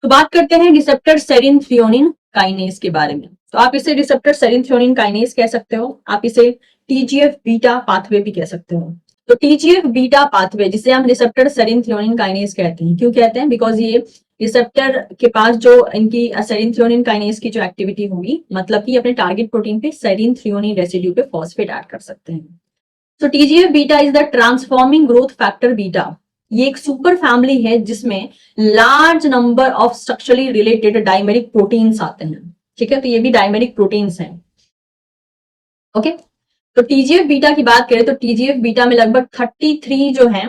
तो बात करते हैं रिसेप्टर सेरिन थ्रियोनिन काइनेज के बारे में। तो आप इसे रिसेप्टर सेरिन थ्रियोनिन काइनेज कह सकते हो, आप इसे टीजीएफ बीटा पाथवे भी कह सकते हो। तो टीजीएफ बीटा पाथवे जिसे हम रिसेप्टर सेरिन थ्रियोनिन काइनेज कहते हैं, क्यों कहते हैं? बिकॉज ये रिसेप्टर के पास जो इनकी सेरिन थ्रियोनिन काइनेज की जो एक्टिविटी होगी, मतलब कि अपने टारगेट प्रोटीन पे सेरिन थ्रियोनिन रेसिड्यू पे फॉस्फेट ऐड कर सकते हैं। तो TGF beta is the transforming growth factor beta. ये एक सुपर फैमिली है जिसमें large number of structurally related dimeric proteins आते हैं। ठीक है, तो ये भी डायमेरिक प्रोटीन्स हैं। ओके, तो टीजीएफ बीटा की बात करें तो टीजीएफ बीटा में लगभग 33 जो है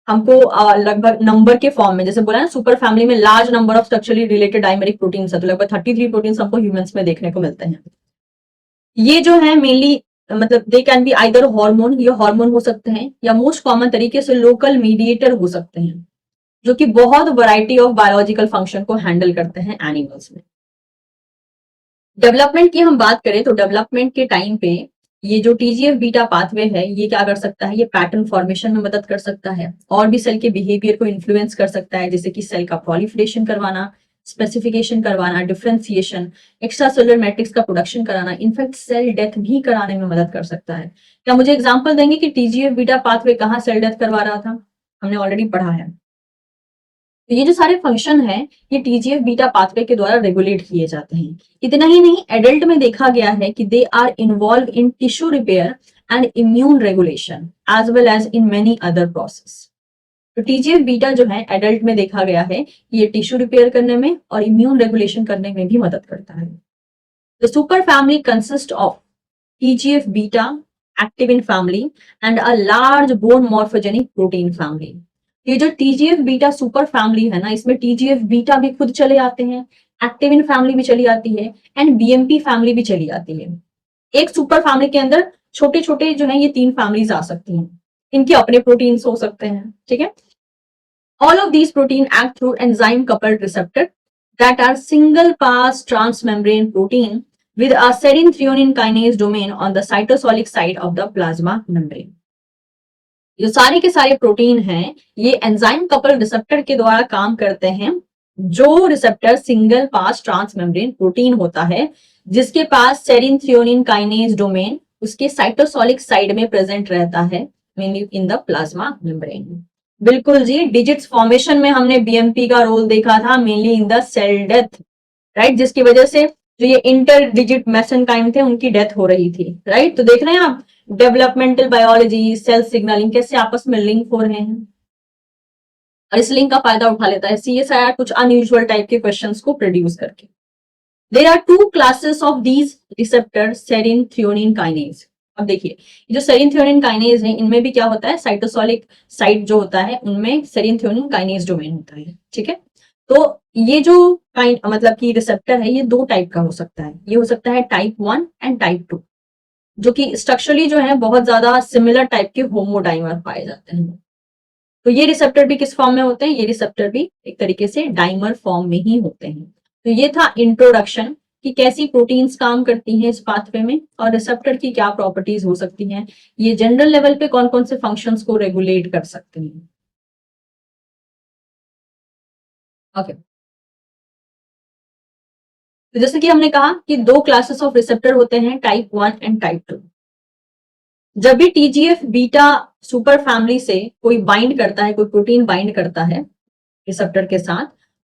हमको लगभग नंबर के फॉर्म में, जैसे बोला ना सुपर फैमिली में large number of structurally related dimeric proteins है, तो लगभग 33 प्रोटीन्स हमको ह्यूमंस में देखने को मिलते हैं। ये जो है मेनली मतलब they can be either hormone, ये हार्मोन हो सकते हैं या मोस्ट कॉमन तरीके से लोकल मीडिएटर हो सकते हैं, जो कि बहुत वैरायटी ऑफ बायोलॉजिकल फंक्शन को हैंडल करते हैं एनिमल्स में। डेवलपमेंट की हम बात करें तो डेवलपमेंट के टाइम पे ये जो टीजीएफ बीटा पाथवे है ये क्या कर सकता है, ये पैटर्न फॉर्मेशन में मदद कर सकता है और भी सेल के बिहेवियर को इन्फ्लुएंस कर सकता है, जैसे कि सेल का प्रोलिफरेशन करवाना, स्पेसिफिकेशन करवाना, डिफरेंशिएशन, एक्स्ट्रा सेलुलर मैट्रिक्स का प्रोडक्शन कराना, इनफैक्ट सेल डेथ भी कराने में मदद कर सकता है। क्या मुझे एग्जांपल देंगे कि टीजीएफ बीटा पाथवे कहाँ सेल डेथ करवा रहा था? हमने ऑलरेडी पढ़ा है। तो ये जो सारे फंक्शन है ये टीजीएफ बीटा पाथवे के द्वारा रेगुलेट किए जाते हैं। इतना ही नहीं, एडल्ट में देखा गया है कि they are involved in tissue repair and immune regulation as well as in many other process. तो टीजीएफ बीटा जो है एडल्ट में देखा गया है कि ये टिश्यू रिपेयर करने में और इम्यून रेगुलेशन करने में भी मदद करता है। The super family consist of TGF beta, activin family and a large bone morphogenic protein family। ये जो TGF बीटा सुपर फैमिली है ना, इसमें TGF बीटा भी खुद चले आते हैं, एक्टिविन फैमिली भी चली आती है एंड BMP फैमिली भी चली आती है। एक सुपर फैमिली के अंदर छोटे छोटे जो है ये 3 फैमिलीज आ सकती हैं, इनके अपने प्रोटीन्स हो सकते हैं। ठीक है, all of these protein act through enzyme coupled receptor that are single pass transmembrane protein with a serine threonine kinase domain on the cytosolic side of the plasma membrane। जो सारे के सारे प्रोटीन हैं ये एंजाइम कपल रिसेप्टर के द्वारा काम करते हैं, जो receptor single pass transmembrane protein होता है जिसके पास सेरिन थ्रियोनिन काइनेज डोमेन उसके साइटोसोलिक साइड में प्रेजेंट रहता है, mainly in the plasma membrane. बिल्कुल जी, डिजिट्स फॉर्मेशन में हमने बीएमपी का रोल देखा था, mainly in the cell death, right, जिसकी वजह से जो ये इंटर डिजिट मेसेनकाइम थे उनकी डेथ हो रही थी, राइट। तो देख रहे हैं आप डेवलपमेंटल बायोलॉजी, सेल सिग्नलिंग कैसे आपस में लिंक हो रहे हैं और इस लिंक का फायदा उठा लेता है सीएसआईआर कुछ अनयूजुअल टाइप के क्वेश्चंस को प्रोड्यूस करके। There are 2 classes of these receptor, serine threonine kinase. अब देखिए जो सेरिन थ्रियोनिन काइनेज है इनमें भी क्या होता है, साइटोसोलिक साइट जो होता है उनमें सेरिन थ्रियोनिन काइनेज डोमेन होता है। ठीक है, तो ये जो मतलब कि रिसेप्टर है ये 2 टाइप का हो सकता है, ये हो सकता है टाइप 1 एंड टाइप 2, जो कि स्ट्रक्चरली जो है बहुत ज्यादा सिमिलर टाइप के होमोडाइमर पाए जाते हैं। तो ये रिसेप्टर भी किस फॉर्म में होते हैं, ये रिसेप्टर भी एक तरीके से डाइमर फॉर्म में ही होते हैं। तो ये था इंट्रोडक्शन कि कैसी प्रोटीन्स काम करती हैं इस पाथवे में और रिसेप्टर की क्या प्रॉपर्टीज हो सकती हैं, ये जनरल लेवल पे कौन कौन से फंक्शंस को रेगुलेट कर सकते हैं। ओके, तो जैसे कि हमने कहा कि 2 क्लासेस ऑफ रिसेप्टर होते हैं, टाइप 1 एंड टाइप 2। जब भी टीजीएफ बीटा सुपर फैमिली से कोई बाइंड करता है, कोई प्रोटीन बाइंड करता है रिसेप्टर के साथ,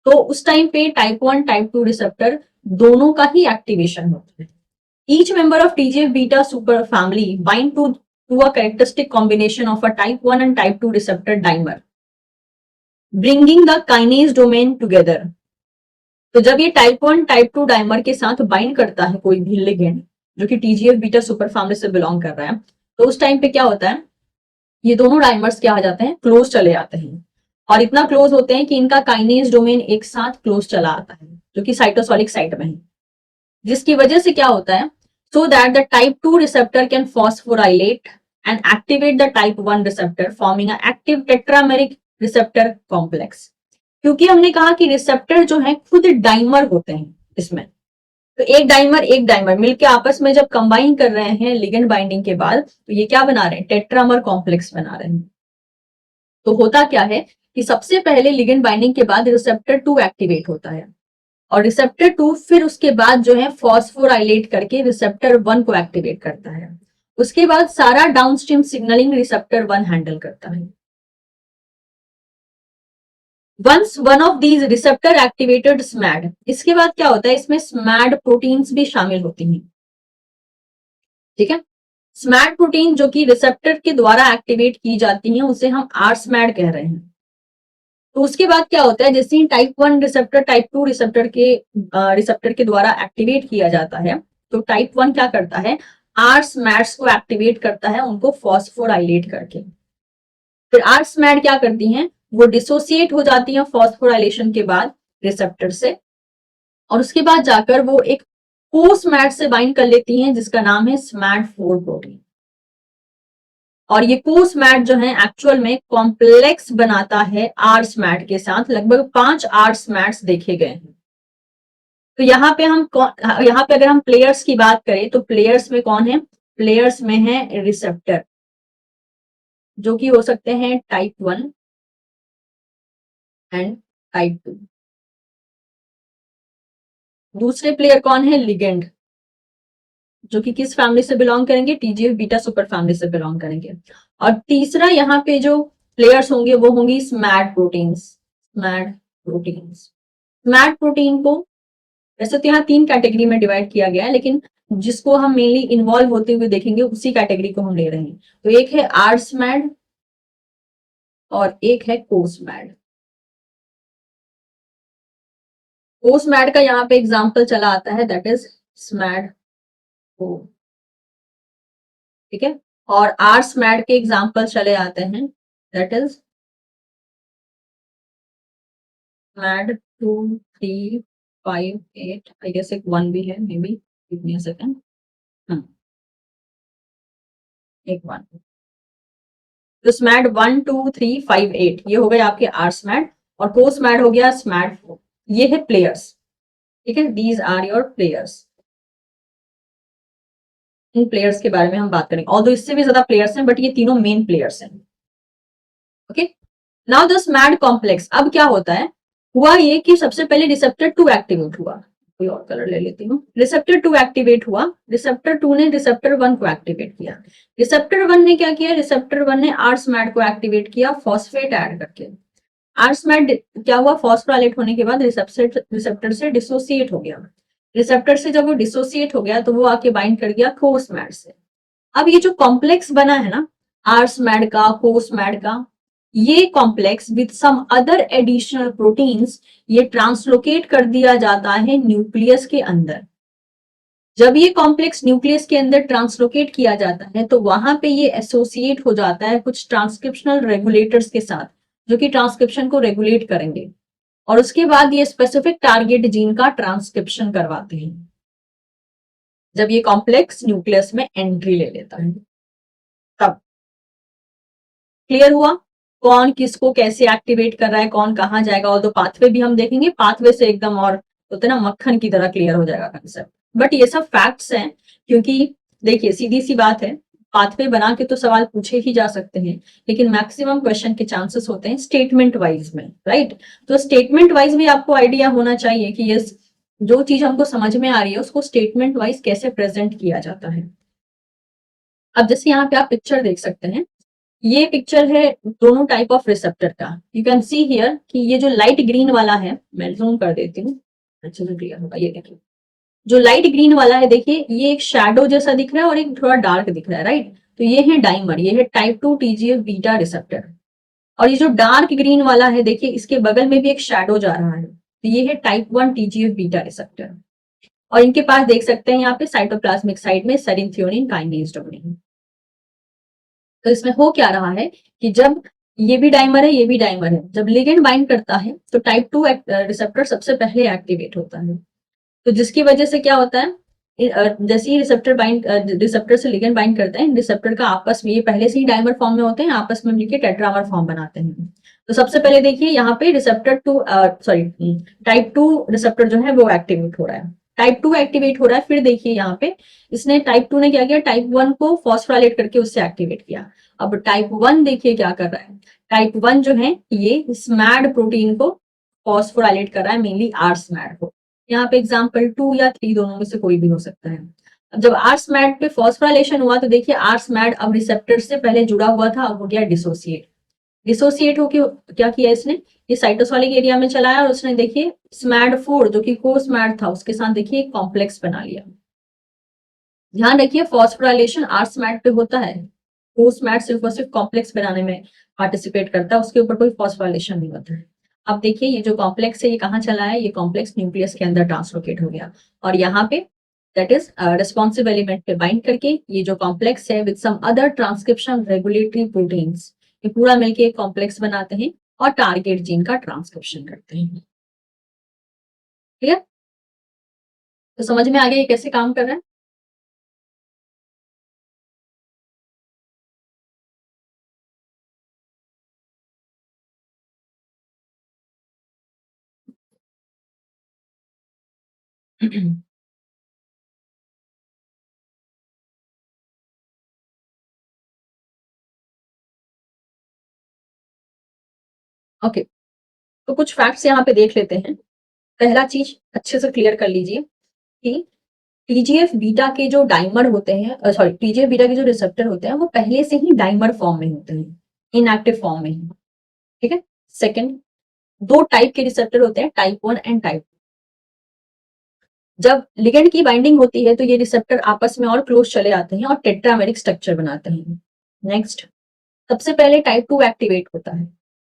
तो उस टाइम पे टाइप 1 टाइप 2 रिसेप्टर दोनों का ही एक्टिवेशन होता है। Each member of TGF beta super family bind to a characteristic combination of a type 1 and type 2 receptor dimer bringing the kinase domain together. तो जब ये टाइप 1 टाइप 2 डाइमर के साथ bind करता है कोई भी लिगेंड जो कि टीजीएफ बीटा सुपर फैमिली से बिलोंग कर रहा है, तो उस टाइम पे क्या होता है, ये दोनों डाइमर्स क्या आ जाते हैं, क्लोज चले जाते हैं और इतना क्लोज होते हैं कि इनका काइनेज डोमेन एक साथ क्लोज चला आता है जो कि साइटोसोलिक साइट में है, जिसकी वजह से क्या होता है, so that the type 2 receptor can phosphorylate and activate the type 1 receptor forming a active tetrameric receptor complex. क्योंकि हमने कहा कि रिसेप्टर जो है खुद डाइमर होते हैं इसमें, तो एक डाइमर मिलके आपस में जब कंबाइन कर रहे हैं लिगेंड बाइंडिंग के बाद, तो ये क्या बना रहे हैं, टेट्रामर कॉम्प्लेक्स बना रहे हैं। तो होता क्या है कि सबसे पहले लिगेंड बाइंडिंग के बाद रिसेप्टर 2 एक्टिवेट होता है और रिसेप्टर 2 फिर उसके बाद जो है फॉस्फोराइलेट करके रिसेप्टर 1 को एक्टिवेट करता है। उसके बाद सारा डाउनस्ट्रीम सिग्नलिंग रिसेप्टर 1 हैंडल करता है। Once one of these receptor activated Smad, इसके बाद क्या होता है, इसमें स्मैड प्रोटीन्स भी शामिल होती हैं। ठीक है, स्मैड प्रोटीन जो कि रिसेप्टर के द्वारा एक्टिवेट की जाती हैं उसे हम आर स्मैड कह रहे हैं। तो उसके बाद क्या होता है, जैसे ही टाइप 1 रिसेप्टर टाइप 2 रिसेप्टर के द्वारा एक्टिवेट किया जाता है तो टाइप 1 क्या करता है, आर स्मैड्स को एक्टिवेट करता है उनको फॉस्फोराइलेट करके। फिर आर स्मैड क्या करती हैं, वो डिसोसिएट हो जाती हैं फॉस्फोराइलेशन के बाद रिसेप्टर से और उसके बाद जाकर वो एक को स्मैड से बाइंड कर लेती हैं जिसका नाम है स्मैड 4 प्रोटीन। और ये को स्मैड जो है एक्चुअल में कॉम्प्लेक्स बनाता है आर स्मैड के साथ, लगभग 5 आर स्मैड्स देखे गए हैं। तो यहाँ पे अगर हम प्लेयर्स की बात करें तो प्लेयर्स में कौन है, प्लेयर्स में है रिसेप्टर जो कि हो सकते हैं टाइप 1 एंड टाइप 2। दूसरे प्लेयर कौन है, लिगेंड, जो कि किस फैमिली से बिलोंग करेंगे, टीजीएफ बीटा सुपर फैमिली से बिलोंग करेंगे। और तीसरा यहाँ पे जो प्लेयर्स होंगे वो होंगी स्मैड प्रोटीन्स। स्मैड प्रोटीन को वैसे तो यहाँ 3 कैटेगरी में डिवाइड किया गया है, लेकिन जिसको हम मेनली इन्वॉल्व होते हुए देखेंगे उसी कैटेगरी को हम ले रहे हैं। तो एक है आर स्मैड और एक है कोस्मैड। कोस्मैड का यहाँ पे एग्जाम्पल चला आता है, दैट इज स्मैड को। ठीक है, और आर स्मैड के एग्जाम्पल चले आते हैं, दैट इज स्मैड 2, 3, 5, 8, आई गेस एक 1 भी है, may be, give me a second, एक 1। तो स्मैड 1, 2, 3, 5, 8 ये हो गए आपके आर स्मैड और को स्मैड हो गया स्मैड 4। ये है प्लेयर्स। ठीक है, दीज आर योर प्लेयर्स। इन प्लेयर्स के बारे में हम बात करेंगे, ऑल्दो इससे भी ज्यादा प्लेयर्स हैं बट ये तीनों मेन प्लेयर्स हैं। Okay, now the Smad complex. अब क्या होता है, हुआ ये कि सबसे पहले रिसेप्टर 2 एक्टिवेट हुआ, कोई और कलर ले लेती हूँ। रिसेप्टर 2 एक्टिवेट हुआ, रिसेप्टर 2 ने रिसेप्टर 1 को एक्टिवेट किया। रिसेप्टर 1 ने क्या किया, रिसेप्टर 1 ने आर स्मैड को एक्टिवेट किया फॉस्फेट ऐड करके। आर स्मैड क्या हुआ, फॉस्फोराइलेट होने के बाद रिसेप्टर से डिसोसिएट हो गया। रिसेप्टर से जब वो डिसोसिएट हो गया तो वो आके बाइंड कर गया को स्मैड से। अब ये जो कॉम्प्लेक्स बना है ना आर स्मैड का, को स्मैड का, ये complex with some other additional proteins ये ट्रांसलोकेट कर दिया जाता है न्यूक्लियस के अंदर। जब ये कॉम्प्लेक्स न्यूक्लियस के अंदर ट्रांसलोकेट किया जाता है तो वहां पे ये एसोसिएट हो जाता है कुछ ट्रांसक्रिप्शनल रेगुलेटर्स के साथ जो कि ट्रांसक्रिप्शन को रेगुलेट करेंगे और उसके बाद ये स्पेसिफिक टारगेट जीन का ट्रांसक्रिप्शन करवाते हैं जब ये कॉम्प्लेक्स न्यूक्लियस में एंट्री ले लेता है तब। क्लियर हुआ कौन किसको कैसे एक्टिवेट कर रहा है, कौन कहाँ जाएगा, और तो पाथवे भी हम देखेंगे, पाथवे से एकदम और होता है ना मक्खन की तरह क्लियर हो जाएगा कंसेप्ट। बट ये सब फैक्ट्स हैं क्योंकि देखिए सीधी सी बात है, पाथवे बना के तो सवाल पूछे ही जा सकते हैं लेकिन मैक्सिमम क्वेश्चन के चांसेस होते हैं स्टेटमेंट वाइज में, राइट। तो स्टेटमेंट वाइज भी आपको आइडिया होना चाहिए कि ये जो चीज हमको समझ में आ रही है उसको स्टेटमेंट वाइज कैसे प्रेजेंट किया जाता है। अब जैसे यहाँ पे आप पिक्चर देख सकते हैं, ये पिक्चर है दोनों टाइप ऑफ रिसेप्टर का। यू कैन सी हियर कि ये जो लाइट ग्रीन वाला है, मैं जूम कर देती हूँ अच्छे से क्लियर होगा। ये देखिए जो लाइट ग्रीन वाला है, देखिए ये एक शैडो जैसा दिख रहा है और एक थोड़ा डार्क दिख रहा है, राइट। तो ये है डाइमर, ये है टाइप 2 टीजीएफ बीटा रिसेप्टर। और ये जो डार्क ग्रीन वाला है देखिए इसके बगल में भी एक शैडो जा रहा है, तो ये है टाइप 1 टीजीएफ बीटा रिसेप्टर। और इनके पास देख सकते हैं यहाँ पे साइटोप्लाज्मिक साइड में सेरिन थ्योनिन काइनेज डोमेन। तो इसमें हो क्या रहा है कि जब ये भी डाइमर है ये भी डाइमर है, जब लिगेंड बाइंड करता है तो टाइप 2 रिसेप्टर सबसे पहले एक्टिवेट होता है। तो जिसकी वजह से क्या होता है, जैसे ही रिसेप्टर से लिगेंड बाइंड करते हैं, रिसेप्टर का आपस में, ये पहले से ही डाइमर फॉर्म में होते हैं, आपस में मिलकर टेट्रामर फॉर्म बनाते हैं। तो सबसे पहले देखिए यहाँ पे टाइप 2 रिसेप्टर जो है वो एक्टिवेट हो रहा है, टाइप 2 एक्टिवेट हो रहा है। फिर देखिए यहाँ पे इसने टाइप 2 ने क्या किया, टाइप 1 को फॉस्फोराइलेट करके उससे एक्टिवेट किया। अब टाइप 1 देखिए क्या कर रहा है। टाइप 1 जो है ये स्मैड प्रोटीन को फॉस्फोराइलेट कर रहा है, मेनली आर स्मैड को। यहाँ पे एग्जाम्पल 2 या 3 दोनों में से कोई भी हो सकता है। अब जब आर स्मैड पे फॉस्फोराइलेशन हुआ तो देखिए आर स्मैड अब रिसेप्टर से पहले जुड़ा हुआ था, अब हो गया डिसोसिएट। डिसोसिएट होके क्या किया इसने, ये साइटोसोलिक एरिया में चलाया और उसने देखिए स्मैड 4 जो कि को स्मैड था उसके साथ देखिए एक कॉम्प्लेक्स बना लिया। ध्यान रखिए फॉस्फोराइलेशन आर स्मैड पे होता है, को स्मैड सिर्फ और सिर्फ कॉम्प्लेक्स बनाने में पार्टिसिपेट करता है, उसके ऊपर कोई फॉस्फोराइलेशन नहीं होता है। अब देखिए ये जो कॉम्प्लेक्स है ये कहाँ चला है, ये कॉम्प्लेक्स न्यूक्लियस के अंदर ट्रांसलोकेट हो गया और यहाँ पे दैट इज रिस्पॉन्सिबल एलिमेंट पे बाइंड करके ये जो कॉम्प्लेक्स है with some other transcription regulatory proteins, ये पूरा मिलके एक कॉम्प्लेक्स बनाते हैं और टारगेट जीन का ट्रांसक्रिप्शन करते हैं। क्लियर? तो समझ में आ गया ये कैसे काम कर रहा है। ओके, तो कुछ फैक्ट्स यहाँ पे देख लेते हैं। पहला चीज अच्छे से क्लियर कर लीजिए कि टीजीएफ बीटा के जो डाइमर होते हैं, सॉरी टीजीएफ बीटा के जो रिसेप्टर होते हैं वो पहले से ही डाइमर फॉर्म में होते हैं, इनएक्टिव फॉर्म में ही। ठीक है। सेकंड, दो टाइप के रिसेप्टर होते हैं, टाइप 1 एंड टाइप। जब लिगेंड की बाइंडिंग होती है तो ये रिसेप्टर आपस में और क्लोज चले आते हैं और टेट्रामेरिक स्ट्रक्चर बनाते हैं। नेक्स्ट, सबसे पहले टाइप 2 एक्टिवेट होता है।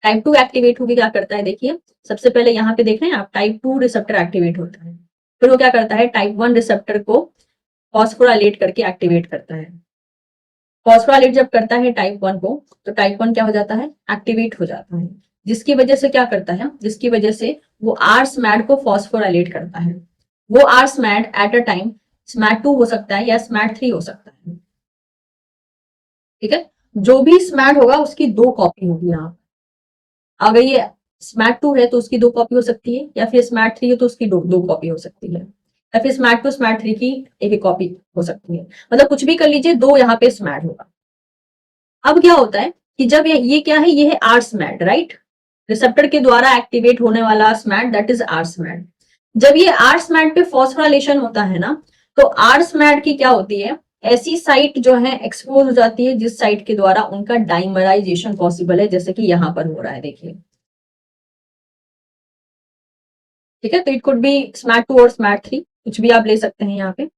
टाइप 2 एक्टिवेट होकर क्या करता है, देखिए सबसे पहले यहाँ पे देख रहे हैं आप, टाइप 2 रिसेप्टर एक्टिवेट होता है। फिर वो क्या करता है, टाइप 1 रिसेप्टर को फॉस्फोराइलेट करके एक्टिवेट करता है। फॉस्फोराइलेट जब करता है टाइप 1 को तो टाइप 1 क्या हो जाता है, एक्टिवेट हो जाता है, जिसकी वजह से क्या करता है, जिसकी वजह से वो आर स्मैड को फॉस्फोराइलेट करता है। वो आर स्मैड एट अ टाइम स्मैड 2 हो सकता है या स्मैड 3 हो सकता है। ठीक है, जो भी स्मैड होगा उसकी दो कॉपी होगी यहाँ। अगर ये स्मैट 2 है तो उसकी दो कॉपी हो सकती है, या फिर स्मैट 3 है तो उसकी दो कॉपी हो सकती है, या फिर स्मैट 2 स्मैट 3 की एक कॉपी हो सकती है। मतलब कुछ भी कर लीजिए, दो यहाँ पे स्मैट होगा। अब क्या होता है कि जब ये क्या है, ये है आर स्मैट, राइट। रिसेप्टर के द्वारा एक्टिवेट होने वाला स्मैट, दैट इज आर स्मैट। जब ये आर स्मैट पे फॉस्फोराइलेशन होता है ना, तो आर स्मैट की क्या होती है, ऐसी साइट जो है एक्सपोज हो जाती है जिस साइट के द्वारा उनका डाइमराइजेशन पॉसिबल है, जैसे कि यहाँ पर हो रहा है देखिए। ठीक है, तो इट कुड बी स्मैट 2 और स्मैट 3, कुछ भी आप ले सकते हैं यहाँ पे।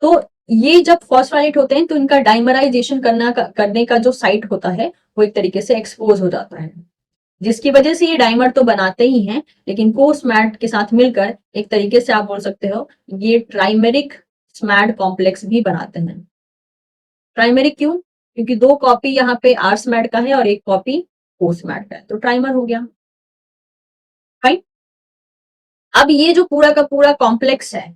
तो ये जब फॉस्फोराइलेट होते हैं तो इनका डाइमराइजेशन करने का जो साइट होता है वो एक तरीके से एक्सपोज हो जाता है, जिसकी वजह से ये डाइमर तो बनाते ही हैं, लेकिन को स्मैट के साथ मिलकर एक तरीके से आप बोल सकते हो ये ट्राइमेरिक स्मैट कॉम्प्लेक्स भी बनाते हैं। ट्राइमेरिक क्यों, क्योंकि दो कॉपी यहाँ पे आर स्मैट का है और एक कॉपी को स्मैट का है, तो ट्राइमर हो गया। राइट। अब ये जो पूरा का पूरा कॉम्प्लेक्स है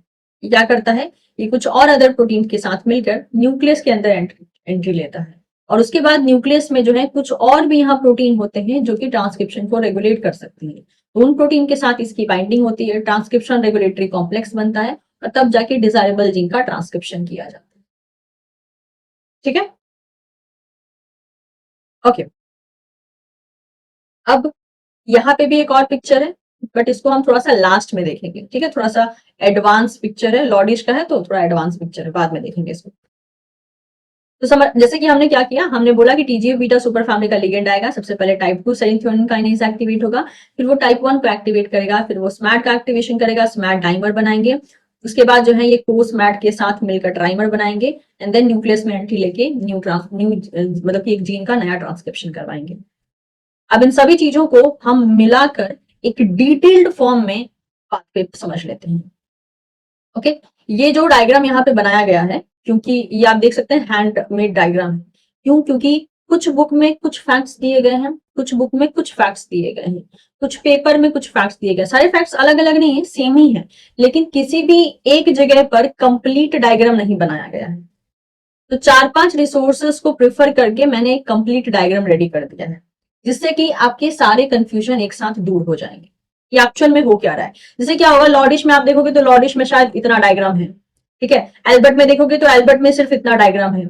ये क्या करता है, ये कुछ और अदर प्रोटीन के साथ मिलकर न्यूक्लियस के अंदर एंट्री लेता है, और उसके बाद न्यूक्लियस में जो है कुछ और भी यहाँ प्रोटीन होते हैं जो कि ट्रांसक्रिप्शन को रेगुलेट कर सकते हैं। तो उन प्रोटीन के साथ इसकी बाइंडिंग होती है, ट्रांसक्रिप्शन रेगुलेटरी कॉम्प्लेक्स बनता है और तब जाके डिजायरेबल जीन का ट्रांसक्रिप्शन किया जाता है। ठीक है, ओके। अब यहाँ पे भी एक और पिक्चर है, बट इसको हम थोड़ा सा लास्ट में देखेंगे। ठीक है, थोड़ा सा एडवांस पिक्चर है, लॉडिश का है तो थोड़ा एडवांस पिक्चर है, बाद में देखेंगे इसको। तो समझ, जैसे कि हमने क्या किया, हमने बोला कि टीजीएफ बीटा सुपर फैमिली का लिगेंड आएगा, सबसे पहले type 2 serine threonine kinase activate होगा, फिर वो टाइप 1 को एक्टिवेट करेगा, फिर वो स्मैट का एक्टिवेशन करेगा, स्मैट डाइमर बनाएंगे, उसके बाद जो है ये को स्मैट के साथ मिलकर ट्राइमर बनाएंगे, एंड देन न्यूक्लियस में एंट्री लेके न्यू मतलब कि एक जीन का नया ट्रांसक्रिप्शन करवाएंगे। अब इन सभी चीजों को हम मिलाकर एक डिटेल्ड फॉर्म में पाथवे समझ लेते हैं। ओके, ये जो डायग्राम यहाँ पे बनाया गया है, क्योंकि ये आप देख सकते हैं हैंडमेड डायग्राम है, क्यों, क्योंकि कुछ बुक में कुछ फैक्ट्स दिए गए हैं, कुछ बुक में कुछ फैक्ट्स दिए गए हैं, कुछ पेपर में कुछ फैक्ट्स दिए गए, सारे फैक्ट्स अलग अलग नहीं है, सेम ही है, लेकिन किसी भी एक जगह पर कंप्लीट डायग्राम नहीं बनाया गया है। तो 4-5 रिसोर्सेस को प्रेफर करके मैंने एक कंप्लीट डायग्राम रेडी कर दिया है, जिससे कि आपके सारे कंफ्यूजन एक साथ दूर हो जाएंगे कि एक्चुअल में हो क्या रहा है। जैसे क्या होगा, लॉडिश में आप देखोगे तो लॉडिश में शायद इतना डायग्राम है, ठीक है, एल्बर्ट में देखोगे तो एल्बर्ट में सिर्फ इतना डायग्राम है,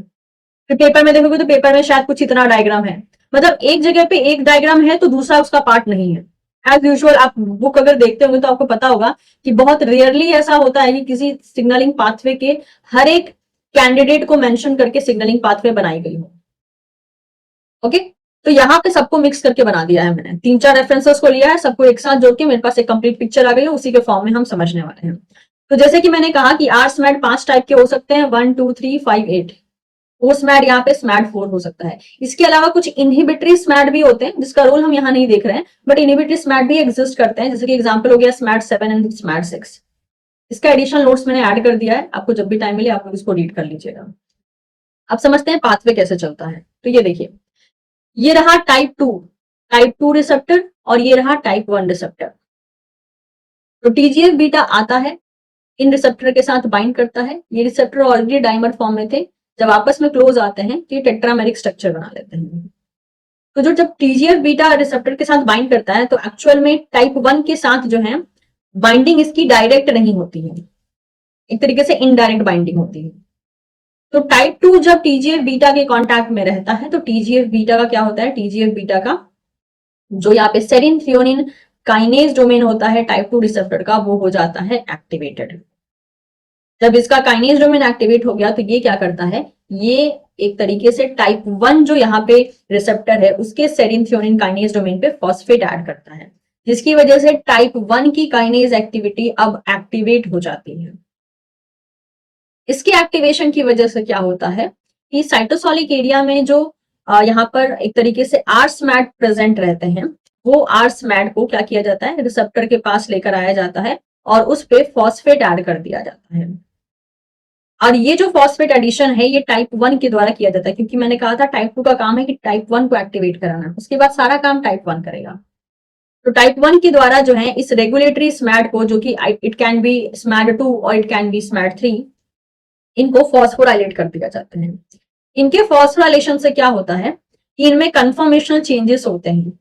फिर पेपर में देखोगे तो पेपर में शायद कुछ इतना डायग्राम है, मतलब एक जगह पे एक डायग्राम है तो दूसरा उसका पार्ट नहीं है। एज यूजुअल आप बुक अगर देखते होंगे तो आपको पता होगा कि बहुत रेयरली ऐसा होता है कि किसी सिग्नलिंग पाथवे के हर एक कैंडिडेट को मेंशन करके सिग्नलिंग पाथवे बनाई गई हो। ओके, तो यहाँ पे सबको मिक्स करके बना दिया है मैंने, 3-4 रेफरेंसेस को लिया है, सबको एक साथ जोड़ के मेरे पास एक कंप्लीट पिक्चर आ गई है, उसी के फॉर्म में हम समझने वाले हैं। तो जैसे कि मैंने कहा कि आर स्मैट 5 टाइप के हो सकते हैं, 1 2 3 5 8। वो स्मैट यहाँ पे स्मैट 4 हो सकता है। इसके अलावा कुछ इनहिबिटरी स्मैट भी होते हैं जिसका रोल हम यहाँ नहीं देख रहे हैं, बट इनहिबिटरी स्मैट भी एग्जिस्ट करते हैं, जैसे कि एग्जाम्पल हो गया स्मैट 7 एंड स्मैट 6। इसका एडिशनल नोट्स मैंने ऐड कर दिया है, आपको जब भी टाइम मिले आप लोग इसको रीड कर लीजिएगा। अब समझते हैं पाथवे कैसे चलता है। तो ये देखिए, ये रहा टाइप 2 रिसेप्टर और ये रहा टाइप 1 रिसेप्टर। तो टीजीएफ बीटा आता है, इन रिसेप्टर के साथ बाइंड करता है। ये रिसेप्टर ऑलरेडी डाइमर फॉर्म में थे, जब आपस में क्लोज आते हैं तो ये टेट्रामेरिक स्ट्रक्चर बना लेते हैं। तो जो जब टीजीएफ बीटा रिसेप्टर के साथ बाइंड करता है तो एक्चुअल में टाइप 1 के साथ जो है बाइंडिंग इसकी डायरेक्ट नहीं होती है, एक तरीके से इनडायरेक्ट बाइंडिंग होती है। तो टाइप 2 जब टीजीएफ बीटा के कांटेक्ट में रहता है तो टीजीएफ बीटा का क्या होता है, टीजीएफ बीटा का जो यहाँ पे सेरिन थ्रियोनिन काइनेज डोमेन होता है टाइप 2 रिसेप्टर का, वो हो जाता है एक्टिवेटेड। जब इसका काइनेज डोमेन एक्टिवेट हो गया तो ये क्या करता है, ये एक तरीके से टाइप 1 जो यहाँ पे रिसेप्टर है उसके सेरिन थ्रियोनिन काइनेज डोमेन पे फॉस्फेट ऐड करता है, जिसकी वजह से टाइप 1 की काइनेज एक्टिविटी अब एक्टिवेट हो जाती है। इसके एक्टिवेशन की वजह से क्या होता है कि साइटोसोलिक एरिया में जो यहाँ पर एक तरीके से आरस्मैट प्रेजेंट रहते हैं, वो आरस्मैट को क्या किया जाता है, रिसेप्टर के पास लेकर आया जाता है और उस पे फॉस्फेट ऐड कर दिया जाता है। और ये जो फॉस्फेट एडिशन है ये टाइप 1 के द्वारा किया जाता है, क्योंकि मैंने कहा था टाइप 2 का काम है कि टाइप 1 को एक्टिवेट कराना, उसके बाद सारा काम टाइप 1 करेगा। तो टाइप 1 के द्वारा जो है इस रेगुलेटरी स्मैट को, जो कि इट कैन बी स्मैट 2 और इट कैन बी स्मैट 3, इनको फॉस्फोराइलेट कर दिया जाता है। इनके फॉस्फोराइलेशन से क्या होता है कि इनमें कन्फर्मेशनल चेंजेस होते हैं,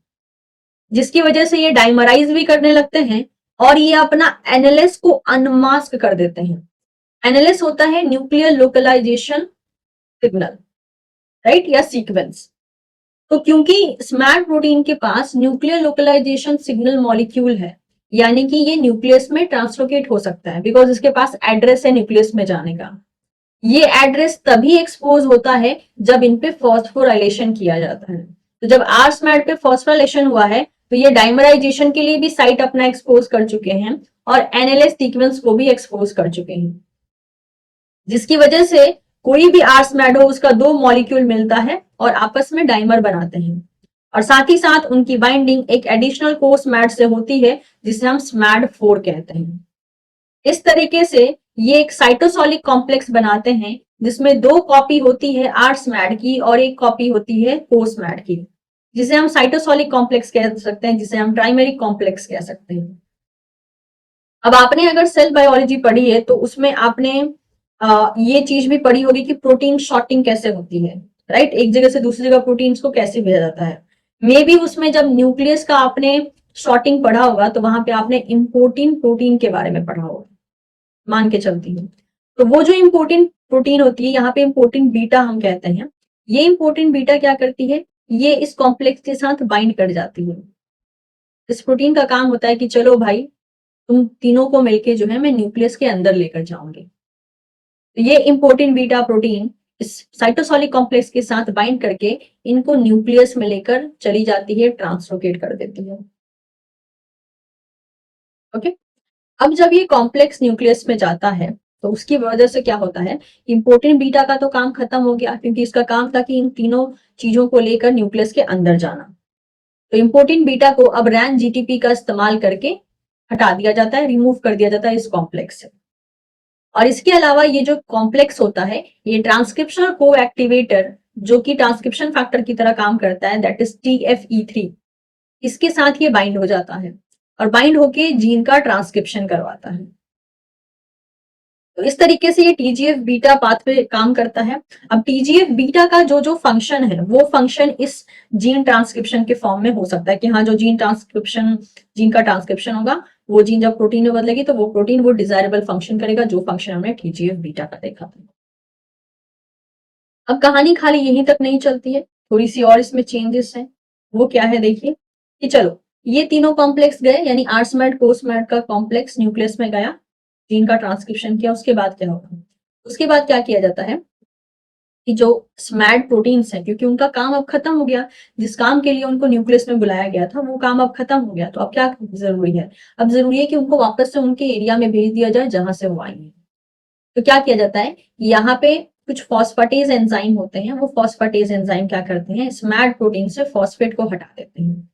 जिसकी वजह से ये डाइमराइज भी करने लगते हैं और ये अपना एनएलएस को अनमास्क कर देते हैं। एनएलएस होता है न्यूक्लियर लोकलाइजेशन सिग्नल, राइट, या सीक्वेंस। तो क्योंकि स्मैट प्रोटीन के पास न्यूक्लियर लोकलाइजेशन सिग्नल मॉलिक्यूल है, यानी कि ये न्यूक्लियस में ट्रांसलोकेट हो सकता है, बिकॉज इसके पास एड्रेस है न्यूक्लियस में जाने का। ये एड्रेस तभी एक्सपोज होता है जब इन पे फॉस्फोराइलेशन किया जाता है। तो जब आर स्मैट पे फॉस्फोराइलेशन हुआ है तो ये डाइमराइजेशन के लिए भी साइट अपना एक्सपोज कर चुके हैं और एनएलएस सीक्वेंस को भी एक्सपोज कर चुके हैं, जिसकी वजह से कोई भी आर स्मैट हो उसका 2 मॉलिक्यूल मिलता है और आपस में डाइमर बनाते हैं, और साथ ही साथ उनकी बाइंडिंग एक एडिशनल को स्मैट से होती है जिसे हम स्मैट 4 कहते हैं। इस तरीके से ये एक साइटोसोलिक कॉम्प्लेक्स बनाते हैं जिसमें 2 कॉपी होती है आर स्मैट की और 1 कॉपी होती है को स्मैट की, जिसे हम साइटोसोलिक कॉम्प्लेक्स कह सकते हैं, जिसे हम प्राइमरी कॉम्प्लेक्स कह सकते हैं। अब आपने अगर सेल बायोलॉजी पढ़ी है तो उसमें आपने ये चीज भी पढ़ी होगी कि प्रोटीन शॉर्टिंग कैसे होती है, राइट, एक जगह से दूसरी जगह प्रोटीन्स को कैसे भेजा जाता है। मे बी उसमें जब न्यूक्लियस का आपने शॉर्टिंग पढ़ा होगा तो वहां पे आपने इम्पोर्टिन प्रोटीन के बारे में पढ़ा होगा, मान के चलती हूँ। तो वो जो इम्पोर्टेंट प्रोटीन होती है, यहाँ पे इम्पोर्टेंट बीटा हम कहते हैं, ये इम्पोर्टेंट बीटा क्या करती है, ये इस कॉम्प्लेक्स के साथ बाइंड कर जाती है। इस प्रोटीन का काम होता है कि चलो भाई तुम तीनों को मिलके जो है मैं न्यूक्लियस के अंदर लेकर जाऊंगी। तो ये इम्पोर्टेंट बीटा प्रोटीन इस साइटोसोलिक कॉम्प्लेक्स के साथ बाइंड करके इनको न्यूक्लियस में लेकर चली जाती है, ट्रांसलोकेट कर देती है। ओके, अब जब ये कॉम्प्लेक्स न्यूक्लियस में जाता है तो उसकी वजह से क्या होता है, इम्पोर्टेंट बीटा का तो काम खत्म हो गया, क्योंकि इसका काम था कि इन तीनों चीजों को लेकर न्यूक्लियस के अंदर जाना। तो इम्पोर्टेंट बीटा को अब रैन जीटीपी का इस्तेमाल करके हटा दिया जाता है, रिमूव कर दिया जाता है इस कॉम्प्लेक्स से। और इसके अलावा ये जो कॉम्प्लेक्स होता है ये ट्रांसक्रिप्शन को एक्टिवेटर, जो कि ट्रांसक्रिप्शन फैक्टर की तरह काम करता है, दैट इज TFE3, इसके साथ ये बाइंड हो जाता है और बाइंड होके जीन का ट्रांसक्रिप्शन करवाता है। तो इस तरीके से ये टीजीएफ बीटा पाथवे काम करता है। अब टीजीएफ बीटा का जो जो फंक्शन है वो फंक्शन इस जीन ट्रांसक्रिप्शन के फॉर्म में हो सकता है कि हाँ, जो जीन का ट्रांसक्रिप्शन होगा वो जीन जब प्रोटीन में बदलेगी तो वो प्रोटीन वो डिजायरेबल फंक्शन करेगा, जो फंक्शन हमने टीजीएफ बीटा का देखा था। अब कहानी खाली यहीं तक नहीं चलती है, थोड़ी सी और इसमें चेंजेस हैं। वो क्या है देखिए कि चलो ये तीनों कॉम्प्लेक्स गए, यानी आर्समैड कोसमैड का कॉम्प्लेक्स न्यूक्लियस में गया, जीन का ट्रांसक्रिप्शन किया, उसके बाद क्या होगा, उसके बाद क्या किया जाता है कि जो स्मैड प्रोटीन्स हैं, क्योंकि उनका काम अब खत्म हो गया, जिस काम के लिए उनको न्यूक्लियस में बुलाया गया था वो काम अब खत्म हो गया, तो अब क्या जरूरी है, अब जरूरी है कि उनको वापस से उनके एरिया में भेज दिया जाए जहां से वो आई है। तो क्या किया जाता है, यहाँ पे कुछ फॉस्फेटेज एंजाइम होते हैं, वो फॉस्फेटेज एंजाइम क्या करते हैं, स्मैड प्रोटीन से फॉस्फेट को हटा देते हैं।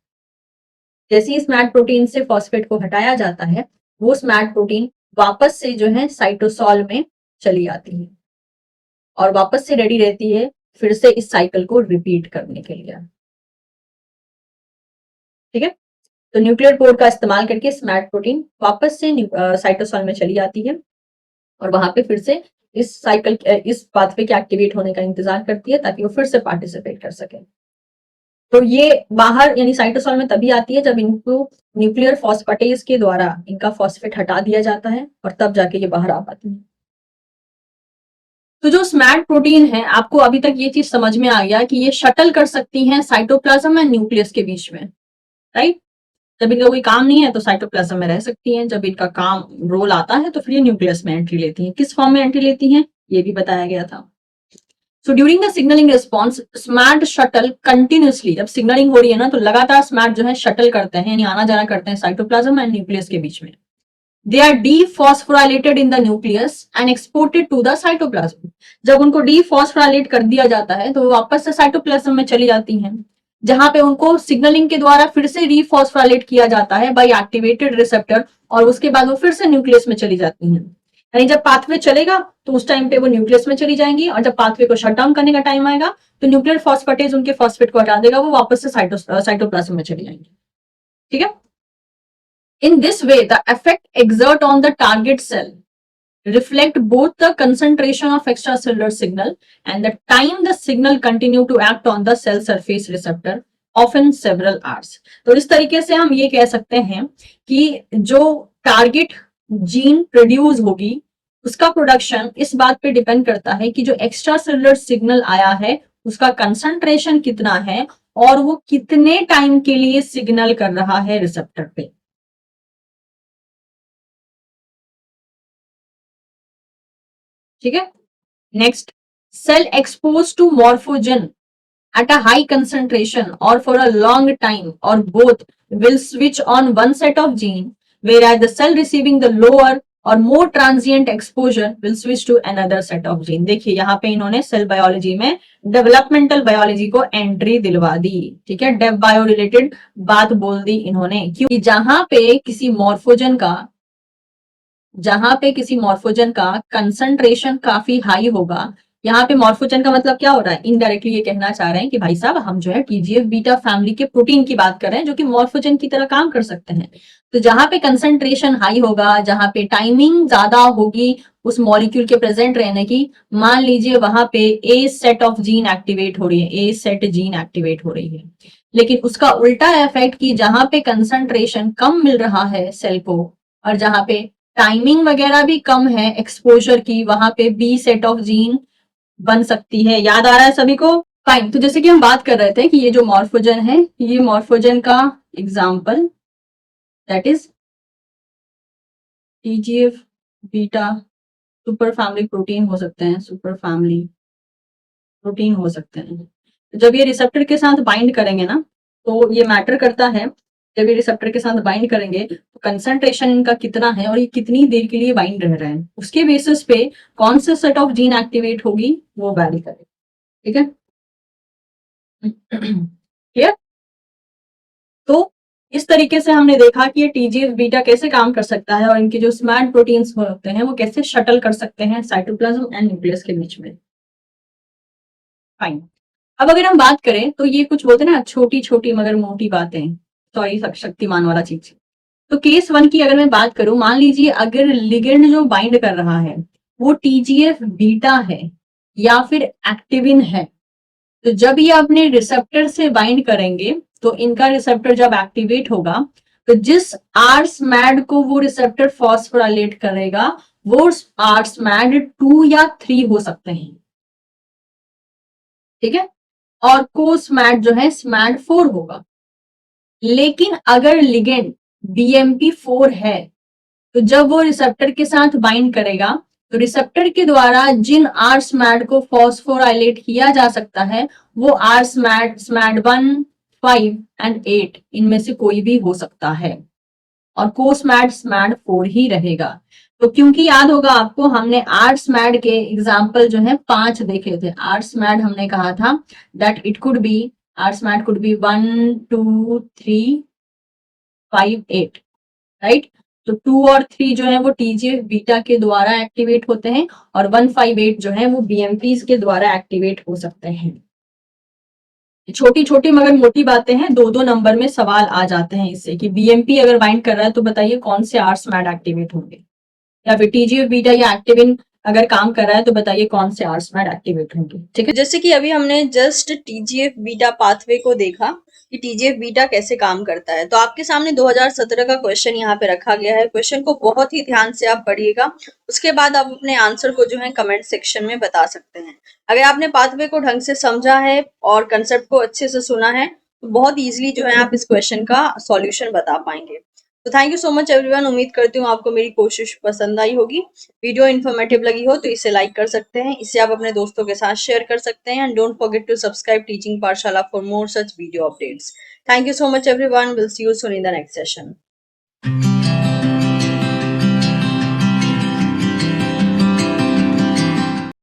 जैसे ही स्मैड प्रोटीन से फॉस्फेट को हटाया जाता है, वो स्मैड प्रोटीन वापस से जो है साइटोसॉल में चली आती है और वापस से रेडी रहती है फिर से इस साइकिल को रिपीट करने के लिए। ठीक है, तो न्यूक्लियर पोर का इस्तेमाल करके स्मैड प्रोटीन वापस से साइटोसॉल में चली आती है और वहां पे फिर से इस साइकिल इस पाथवे के एक्टिवेट होने का इंतजार करती है ताकि वो फिर से पार्टिसिपेट कर सके। तो ये बाहर यानी साइटोसॉल में तभी आती है जब इनको न्यूक्लियर फॉस्फेटेज के द्वारा इनका फॉस्फेट हटा दिया जाता है और तब जाके ये बाहर आ पाती है। तो जो स्मैड प्रोटीन है, आपको अभी तक ये चीज समझ में आ गया कि ये शटल कर सकती हैं साइटोप्लाज्म और न्यूक्लियस के बीच में, राइट। जब इनका कोई काम नहीं है तो साइटोप्लाज्म में रह सकती हैं, जब इनका काम रोल आता है तो फिर ये न्यूक्लियस में एंट्री लेती हैं। किस फॉर्म में एंट्री लेती हैं ये भी बताया गया था। So during the signalling response Smad shuttle continuously, जब सिग्नलिंग हो रही है ना तो लगातार स्मैड जो है शटल करते हैं, यानी आना जाना करते हैं साइटोप्लाज्म एंड न्यूक्लियस के बीच में। They are dephosphorylated in the nucleus and exported to the cytoplasm. जब उनको डीफॉस्फोराइलेट कर दिया जाता है तो वो वापस से साइटोप्लाज्म में चली जाती हैं, जहां पे उनको सिग्नलिंग के द्वारा फिर से रीफॉस्फोराइलेट किया जाता है बाय एक्टिवेटेड रिसेप्टर, और उसके बाद वो फिर से न्यूक्लियस में चली जाती हैं। यानी जब पाथवे चलेगा तो उस टाइम पे वो न्यूक्लियस में चली जाएंगी, और जब पाथवे को शट डाउन करने का टाइम आएगा तो न्यूक्लियर फॉस्फेटेज उनके फॉस्फेट को हटा देगा, वो वापस से साइटोप्लाज्म में चली जाएंगी। ठीक है, in this way the effect exert on the target cell reflect both the concentration of extracellular signal and the time the signal continue to act on the cell surface receptor, often several hours। तो इस तरीके से हम ये कह सकते हैं कि जो टारगेट जीन प्रोड्यूस होगी उसका प्रोडक्शन इस बात पे डिपेंड करता है कि जो एक्स्ट्रा सेलुलर सिग्नल आया है उसका कंसंट्रेशन कितना है और वो कितने टाइम के लिए सिग्नल कर रहा है रिसेप्टर पे। ठीक है, next, cell exposed to morphogen at a high concentration or for a long time or both will switch on one set of gene, whereas the cell receiving the lower or more transient exposure will switch to another set of gene। देखिए यहाँ पे इन्होंने cell biology में developmental biology को entry दिलवा दी। ठीक है, Dave bio related बात बोल दी इन्होंने, क्योंकि जहां पे किसी मॉर्फोजन का कंसंट्रेशन काफी हाई होगा, यहाँ पे मॉर्फोजन का मतलब क्या हो रहा है, इनडायरेक्टली ये कहना चाह रहे हैं कि भाई साहब हम जो है टीजीएफ बीटा फैमिली के प्रोटीन की बात कर रहे हैं जो कि मॉर्फोजन की तरह काम कर सकते हैं। तो जहां पे कंसंट्रेशन हाई होगा, जहां पे टाइमिंग ज्यादा होगी उस मॉलिक्यूल के प्रेजेंट रहने की, मान लीजिए वहां पे ए सेट ऑफ जीन एक्टिवेट हो रही है, ए सेट जीन एक्टिवेट हो रही है, लेकिन उसका उल्टा इफेक्ट कि जहां पे कंसंट्रेशन कम मिल रहा है सेल को और जहां पे टाइमिंग वगैरह भी कम है एक्सपोजर की, वहां पे बी सेट ऑफ जीन बन सकती है। याद आ रहा है सभी को? फाइन। तो जैसे कि हम बात कर रहे थे कि ये जो मॉर्फोजन है, ये मॉर्फोजन का example that is TGF beta super family protein हो सकते हैं, सुपर फैमिली प्रोटीन हो सकते हैं। तो जब ये रिसेप्टर के साथ बाइंड करेंगे ना तो ये मैटर करता है, जब ये रिसेप्टर के साथ बाइंड करेंगे तो कंसंट्रेशन इनका कितना है और ये कितनी देर के लिए बाइंड रह रहे हैं, उसके बेसिस पे कौन से सेट ऑफ जीन एक्टिवेट होगी वो वैरी करेगा। ठीक है, क्लियर? तो इस तरीके से हमने देखा कि ये टीजीएफ बीटा कैसे काम कर सकता है और इनके जो स्मैड प्रोटीन्स होते हैं वो कैसे शटल कर सकते हैं साइटोप्लाज्म एंड न्यूक्लियस के बीच में। फाइन। अब अगर हम बात करें तो ये कुछ बोलते हैं ना छोटी छोटी मगर मोटी बातें, सॉरी शक्तिमान वाला चीज। तो केस वन की अगर मैं बात करूं, मान लीजिए अगर लिगेंड जो बाइंड कर रहा है वो टीजीएफ बीटा है या फिर एक्टिविन है, तो जब ये अपने रिसेप्टर से बाइंड करेंगे तो इनका रिसेप्टर जब एक्टिवेट होगा तो जिस आर्समैड को वो रिसेप्टर फॉस्फोराइलेट करेगा वो आर्समैड 2 या 3 हो सकते हैं। ठीक है, और को स्मैड जो है स्मैड 4 होगा। लेकिन अगर लिगेंड BMP4 है, तो जब वो रिसेप्टर के साथ बाइंड करेगा, तो रिसेप्टर के द्वारा जिन आर स्मैड को फॉस्फोराइलेट किया जा सकता है, वो आर स्मैड, स्मैड 1, 5 एंड 8 इनमें से कोई भी हो सकता है, और को स्मैड स्मैड 4 ही रहेगा। तो क्योंकि याद होगा आपको, हमने आर स्मैड के एग्जाम्पल जो है 5 देखे थे। आर स्मैड हमने कहा था that it could be, R Smad could be 1, 2, 3, 5, 8, right. तो 2 और 3 जो है वो TGF बीटा के द्वारा एक्टिवेट होते हैं, और 1, 5, 8 जो है वो BMPs के द्वारा एक्टिवेट हो सकते हैं। छोटी छोटी मगर मोटी बातें हैं, 2-2 नंबर में सवाल आ जाते हैं इससे कि BMP अगर बाइंड कर रहा है तो बताइए कौन से आर स्मैड एक्टिवेट होंगे, या फिर TGF बीटा या एक्टिविन अगर काम कर रहा है तो बताइए कौन से आर स्मैड एक्टिवेट होंगे। ठीक है, जैसे कि अभी हमने जस्ट TGF बीटा पाथवे को देखा कि TGF बीटा कैसे काम करता है, तो आपके सामने 2017 का क्वेश्चन यहाँ पे रखा गया है। क्वेश्चन को बहुत ही ध्यान से आप पढ़िएगा, उसके बाद आप अपने आंसर को जो है कमेंट सेक्शन में बता सकते हैं। अगर आपने पाथवे को ढंग से समझा है और कंसेप्ट को अच्छे से सुना है, तो बहुत इजीली जो है आप इस क्वेश्चन का सॉल्यूशन बता पाएंगे। तो thank you so much everyone. उम्मीद करती हूँ आपको मेरी कोशिश पसंद आई होगी। वीडियो इन्फॉर्मेटिव लगी हो तो इसे लाइक कर सकते हैं, इसे आप अपने दोस्तों के साथ शेयर कर सकते हैं, and don't forget to subscribe teaching Pathshala for more such video updates. Thank you so much everyone, will see you soon in the next session.